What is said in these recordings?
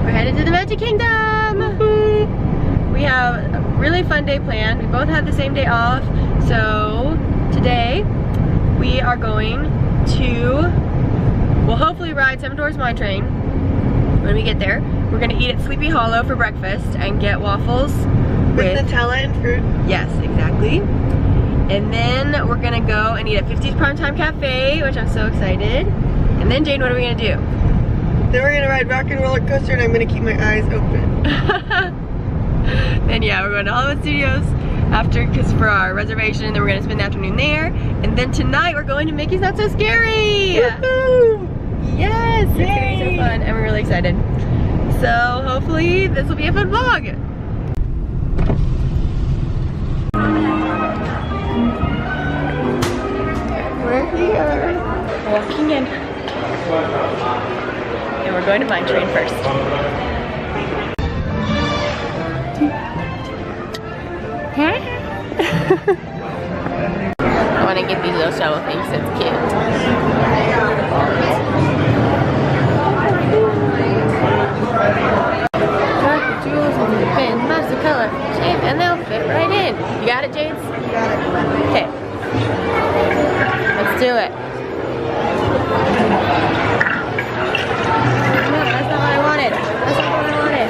We're headed to the Magic Kingdom! We have a really fun day planned. We both had the same day off. So today we are going to, we'll hopefully ride 7 Dwarfs Mine Train when we get there. We're gonna eat at Sleepy Hollow for breakfast and get waffles with Nutella and fruit. Yes, exactly. And then we're gonna go and eat at 50's Primetime Cafe, which I'm so excited. And then Jane, what are we gonna do? Then we're gonna ride Rock and Roller Coaster and I'm gonna keep my eyes open. Then yeah, we're going to Hollywood Studios after, because for our reservation, and then we're gonna spend the afternoon there. And then tonight we're going to Mickey's Not So Scary! Woohoo! Yes! It's gonna be so fun and we're really excited. So hopefully this will be a fun vlog. We're here. Walking in. And we're going to Mine Train first. I want to get these little shovel things, it's cute. Got the jewels and the pins, match the color, shape, and they'll fit right in. You got it, Jades? Got it. Okay. Let's do it. No, that's not what I wanted. That's not what I wanted.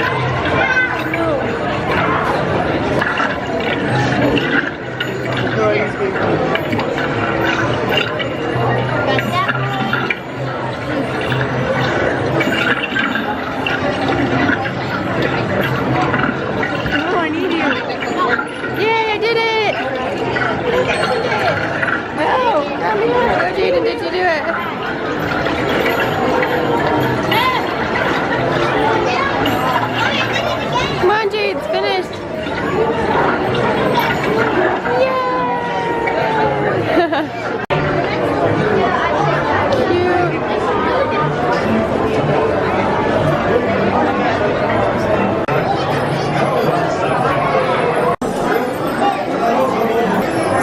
Oh, I need you. Yay, I did it! Oh, come here. Oh, Jaden, did you do it? Come on, Jade, it's finished. Yay!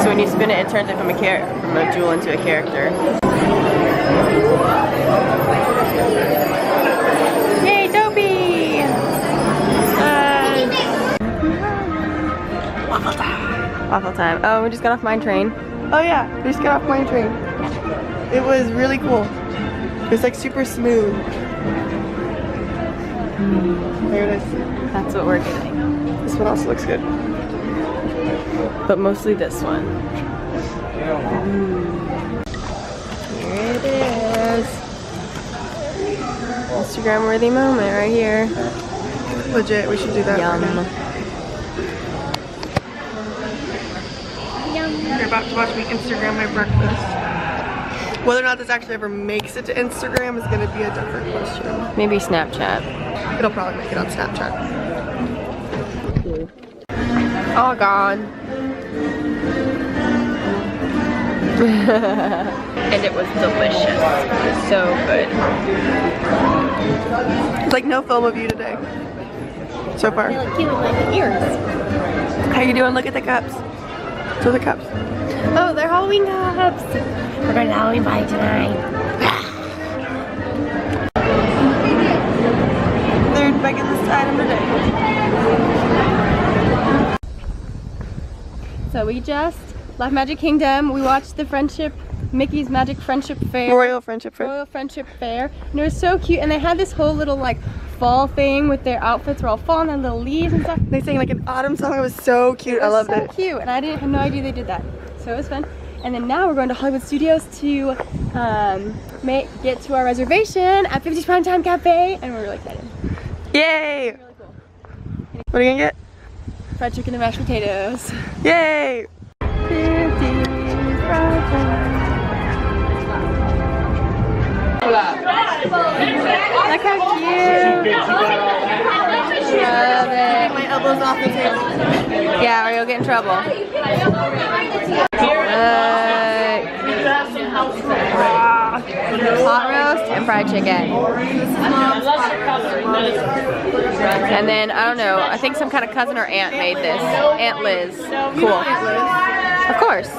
So when you spin it, it turns it from a jewel into a character. Yay, Dopey! Waffle time. Waffle time. Oh, we just got off Mine Train. Oh yeah, we just got off Mine Train. It was really cool. It was like super smooth. There it is. That's what we're getting. This one also looks good. But mostly this one. Here it is. Instagram worthy moment right here. Legit, we should do that. Yum. Right now. We're about to watch me Instagram my breakfast. Whether or not this actually ever makes it to Instagram is going to be a different question. Maybe Snapchat. It'll probably make it on Snapchat. All gone. And it was delicious. So good. It's like no film of you today. So far. They look cute with my ears. How you doing? Look at the cups. So the cups. Oh, they're Halloween cups. We're going to Halloween party tonight. They're begging this item today. So we just left Magic Kingdom. We watched the Mickey's Magic Friendship Fair. Royal Friendship Fair. Royal Friendship Fair. And it was so cute. And they had this whole little like fall thing with their outfits were all fall and had little leaves and stuff. They sang like an autumn song. It was so cute. I loved it. So cute. And I had no idea they did that. So it was fun. And then now we're going to Hollywood Studios to get to our reservation at 50's Primetime Cafe. And we're really excited. Yay! Really cool. What are you gonna get? Fried chicken and mashed potatoes. Yay! 50's Primetime. Look how cute. Love it. My elbows off the table. Yeah, or you'll get in trouble. Hot roast and fried chicken. And then, I don't know, I think some kind of cousin or aunt made this. Aunt Liz. Cool. Of course.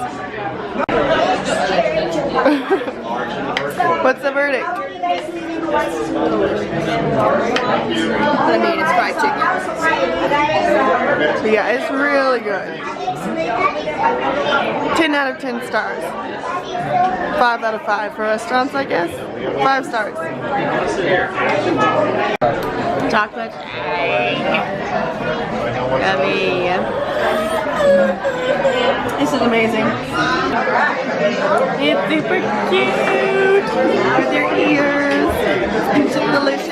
What's the verdict? what I mean, it's fried chicken. But yeah, it's really good. 10 out of 10 stars. 5 out of 5 for restaurants, I guess. 5 stars. Chocolate. Yummy. This is amazing. It's super cute with their ears. It's delicious.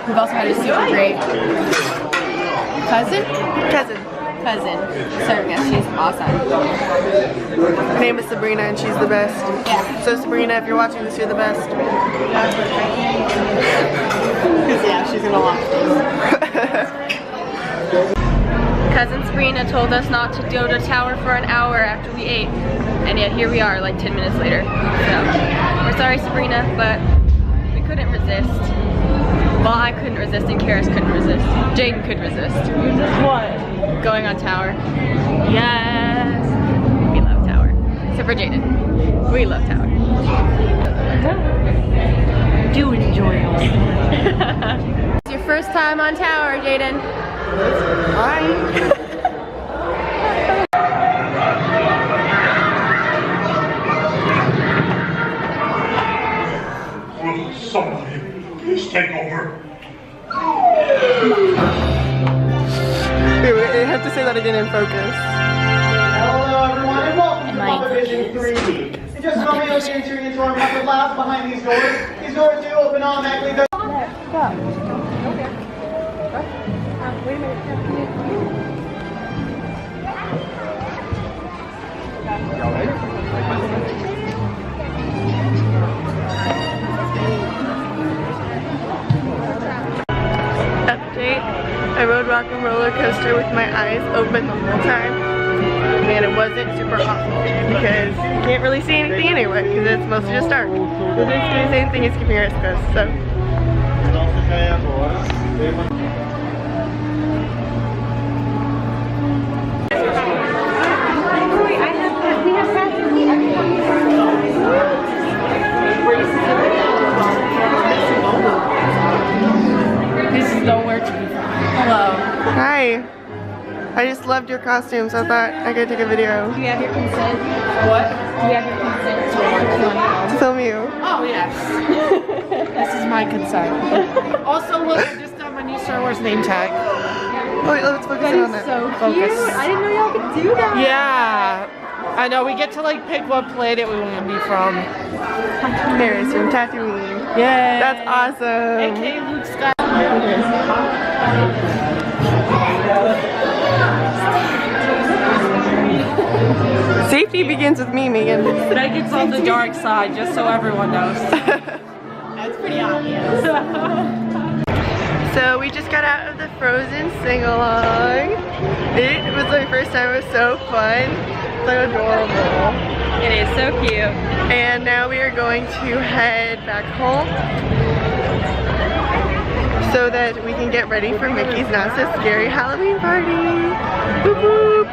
We've also had a super great cousin serving us. She's awesome. Her name is Sabrina and she's the best. Yeah. So Sabrina, if you're watching this, you're the best. Yeah, she's gonna watch this. Cousin Sabrina told us not to go to Tower for an hour after we ate. And yet here we are like 10 minutes later. So, we're sorry Sabrina, but we couldn't resist. Well, I couldn't resist and Karis couldn't resist. Jaden could resist. Resist what? Going on Tower. Yes! We love Tower. Except for Jaden. We love Tower. Do enjoy it. It's your first time on Tower, Jaden. Hi. Will somebody please take over? Wait, I have to say that again in focus. Hello everyone and welcome to Papa Vision 3D. In just a moment you'll be entering into our market labs behind these doors. These doors do open automatically. Wait a minute. Update. I rode rock and roller coaster with my eyes open the whole time. And it wasn't super awful because you can't really see anything anyway because it's mostly just dark. It's basically the same thing as keeping your eyes closed, so. This is nowhere to be found. Hello. Hi. I just loved your costume, so I thought I could take a video. Do you have your consent? What? Do you have your consent To film you. Oh, yes. This is my concern. Also, look, I just done my new Star Wars name tag. Oh, wait, let's focus in on that. So Focus. cute. I didn't know y'all could do that. Yeah. I know, we get to like pick what planet we want to be from. Paris from Tatooine. Yay. That's awesome. AKA Luke Skywalker. Safety begins with me, Megan. Megan's on the dark side, just so everyone knows. That's pretty obvious. So we just got out of the Frozen sing-along. It was my first time. It was so fun. So adorable. It is so cute. And now we are going to head back home so that we can get ready for Mickey's Not So Scary Halloween party. Boop boop.